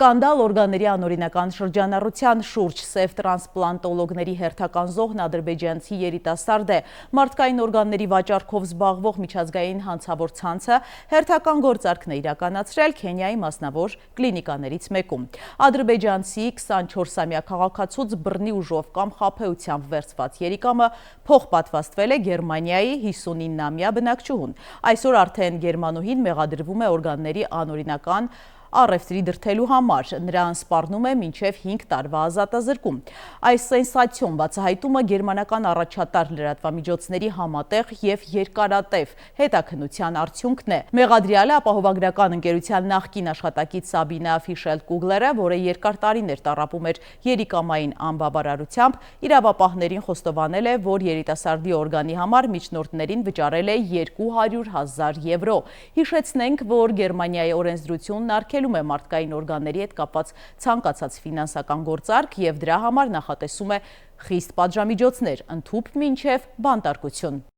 Սկանդալ օրգանների անօրինական շրջանառության շուրջ սև տրանսպլանտոլոգների հերթական զոհն ադրբեջանցի երիտասարդ է։ Մարդկային օրգանների վաճառքով զբաղվող միջազգային հանցավոր ցանցը հերթական գործարքն է իրականացրել Քենիայի մասնավոր կլինիկաներից մեկում։ Ադրբեջանցի 24-ամյա քաղաքացուց բռնի ուժով կամ խաբեությամբ վերցված երիկամը փոխպատվաստվել է Գերմանիայի 59-ամյա բնակչուհուն։ Այսօր արդեն գերմանուհին մեղադրվում է օրգանների անօրինական առևտրի դրդելու համար, նրան սպառնում է մինչև 5 տարվա ազատազրկում։ Այս սենսացիոն բացահայտումը գերմանական առաջատար լրատվամիջոցների համատեղ և երկարատև հետաքննության արդյունքն է։ Մեղադրյալը ապահովագրական ընկերության նախկին աշխատակից Սաբինա Ֆիշել-Կուգլերը, որը երկար տարիներ տառապում էր երիկամային անբավարարությամբ, իրավապահներին խոստովանել է, որ երիտասարդի օրգանի համար միջնորդներին վճարել է 200,000 եվրո։ Հիշեցնենք, որ Գերմանիայի օրենսդրությունն արգելում է մարդկային օրգանների հետ կապված ցանկացած ֆինանսական գործարք և դրա համար նախատեսում է խիստ պատժամիջոցներ, ընդհուպ մինչև բանտարկություն։